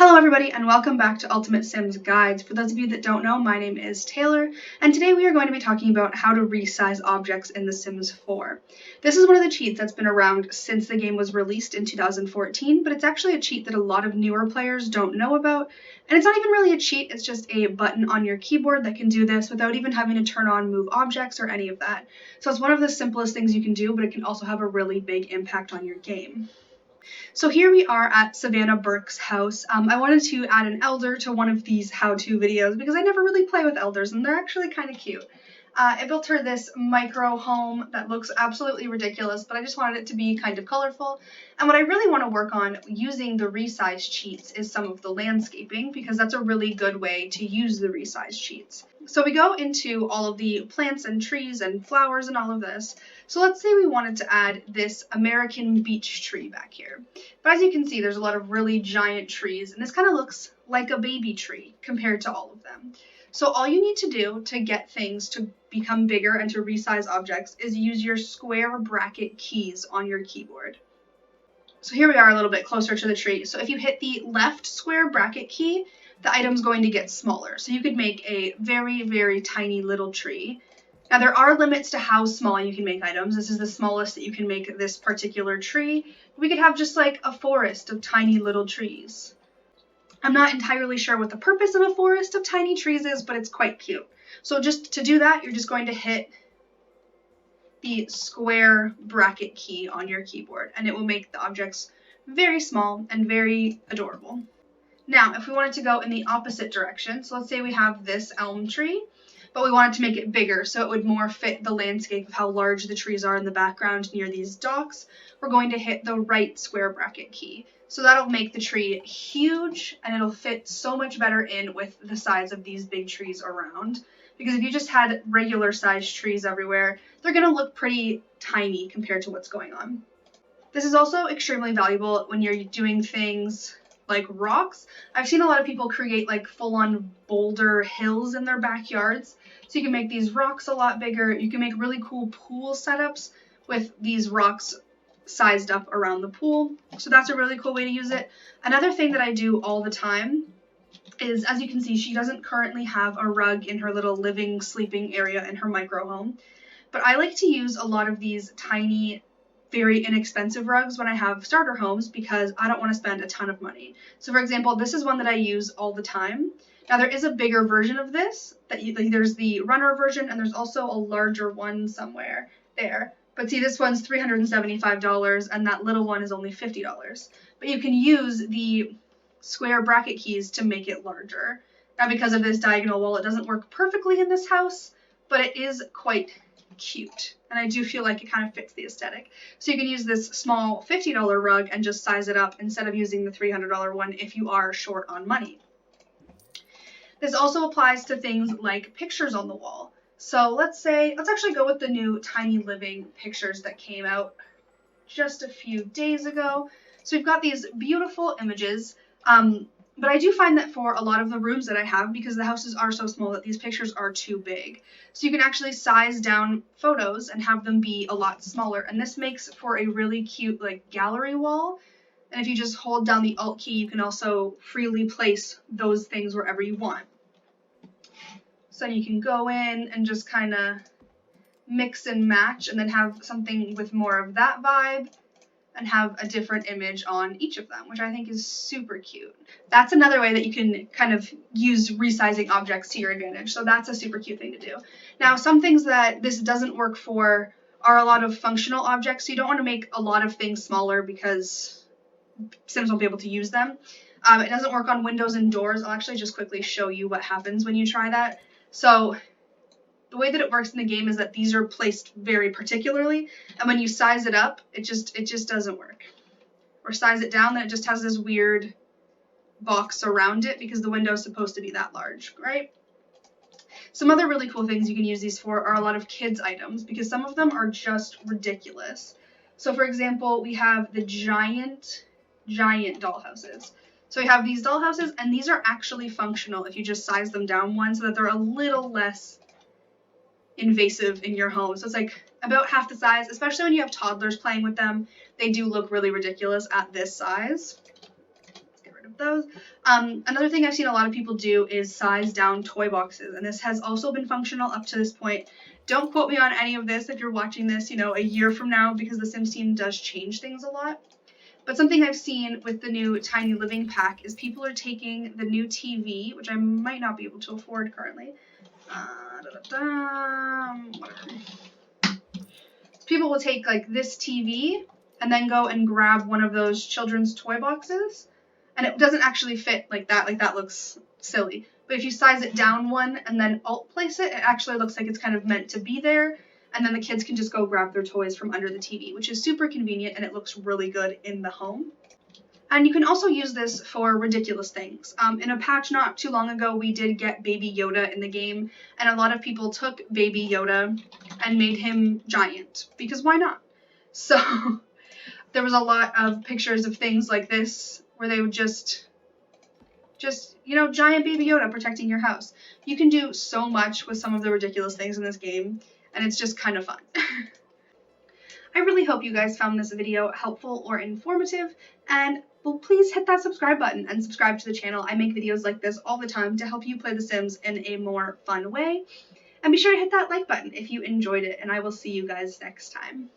Hello everybody and welcome back to Ultimate Sims Guides. For those of you that don't know, my name is Taylor and today we are going to be talking about how to resize objects in The Sims 4. This is one of the cheats that's been around since the game was released in 2014, but it's actually a cheat that a lot of newer players don't know about, and it's not even really a cheat, it's just a button on your keyboard that can do this without even having to turn on move objects or any of that. So it's one of the simplest things you can do, but it can also have a really big impact on your game. So here we are at Savannah Burke's house. I wanted to add an elder to one of these how-to videos because I never really play with elders and they're actually kind of cute. I built her this micro home that looks absolutely ridiculous, but I just wanted it to be kind of colorful. And what I really want to work on using the resize cheats is some of the landscaping, because that's a really good way to use the resize cheats. So we go into all of the plants and trees and flowers and all of this. So let's say we wanted to add this American beech tree back here. But as you can see, there's a lot of really giant trees, and this kind of looks like a baby tree compared to all of them. So all you need to do to get things to become bigger and to resize objects is use your square bracket keys on your keyboard. So here we are a little bit closer to the tree. So if you hit the left square bracket key, the item's going to get smaller. So you could make a very, very tiny little tree. Now there are limits to how small you can make items. This is the smallest that you can make this particular tree. We could have just like a forest of tiny little trees. I'm not entirely sure what the purpose of a forest of tiny trees is, but it's quite cute. So just to do that, you're just going to hit the square bracket key on your keyboard, and it will make the objects very small and very adorable. Now, if we wanted to go in the opposite direction, so let's say we have this elm tree, but we wanted to make it bigger so it would more fit the landscape of how large the trees are in the background near these docks, we're going to hit the right square bracket key. So that'll make the tree huge and it'll fit so much better in with the size of these big trees around. Because if you just had regular sized trees everywhere, they're going to look pretty tiny compared to what's going on. This is also extremely valuable when you're doing things like rocks. I've seen a lot of people create like full-on boulder hills in their backyards. So you can make these rocks a lot bigger. You can make really cool pool setups with these rocks sized up around the pool. So that's a really cool way to use it. Another thing that I do all the time is, as you can see, she doesn't currently have a rug in her little living, sleeping area in her micro home. But I like to use a lot of these tiny, very inexpensive rugs when I have starter homes because I don't want to spend a ton of money. So for example, this is one that I use all the time. Now there is a bigger version of this, there's the runner version and there's also a larger one somewhere there. But see, this one's $375 and that little one is only $50. But you can use the square bracket keys to make it larger. Now because of this diagonal wall, it doesn't work perfectly in this house, but it is quite cute. And I do feel like it kind of fits the aesthetic. So you can use this small $50 rug and just size it up instead of using the $300 one if you are short on money. This also applies to things like pictures on the wall. So let's actually go with the new Tiny Living pictures that came out just a few days ago. So we've got these beautiful images, but I do find that for a lot of the rooms that I have, because the houses are so small, that these pictures are too big. So you can actually size down photos and have them be a lot smaller, and this makes for a really cute like gallery wall. And if you just hold down the Alt key, you can also freely place those things wherever you want. So you can go in and just kind of mix and match and then have something with more of that vibe and have a different image on each of them, which I think is super cute. That's another way that you can kind of use resizing objects to your advantage. So that's a super cute thing to do. Now, some things that this doesn't work for are a lot of functional objects. So you don't want to make a lot of things smaller because Sims won't be able to use them. It doesn't work on windows and doors. I'll actually just quickly show you what happens when you try that. So the way that it works in the game is that these are placed very particularly, and when you size it up, it just doesn't work. Or size it down, then it just has this weird box around it because the window is supposed to be that large, right? Some other really cool things you can use these for are a lot of kids items because some of them are just ridiculous. So for example, we have the giant dollhouses. So we have these dollhouses, and these are actually functional if you just size them down one so that they're a little less invasive in your home. So it's like about half the size, especially when you have toddlers playing with them. They do look really ridiculous at this size. Let's get rid of with those. Another thing I've seen a lot of people do is size down toy boxes, and this has also been functional up to this point. Don't quote me on any of this if you're watching this, a year from now, because the Sims team does change things a lot. But something I've seen with the new Tiny Living pack is people are taking the new TV, which I might not be able to afford currently. Whatever. People will take like this TV and then go and grab one of those children's toy boxes, and it doesn't actually fit like that. Like that looks silly. But if you size it down one and then alt place it, it actually looks like it's kind of meant to be there. And then the kids can just go grab their toys from under the TV, which is super convenient, and it looks really good in the home. And you can also use this for ridiculous things. In a patch not too long ago, we did get Baby Yoda in the game, and a lot of people took Baby Yoda and made him giant, because why not? So there was a lot of pictures of things like this, where they would just giant Baby Yoda protecting your house. You can do so much with some of the ridiculous things in this game, and it's just kind of fun. I really hope you guys found this video helpful or informative, and please hit that subscribe button and subscribe to the channel. I make videos like this all the time to help you play The Sims in a more fun way. And be sure to hit that like button if you enjoyed it, and I will see you guys next time.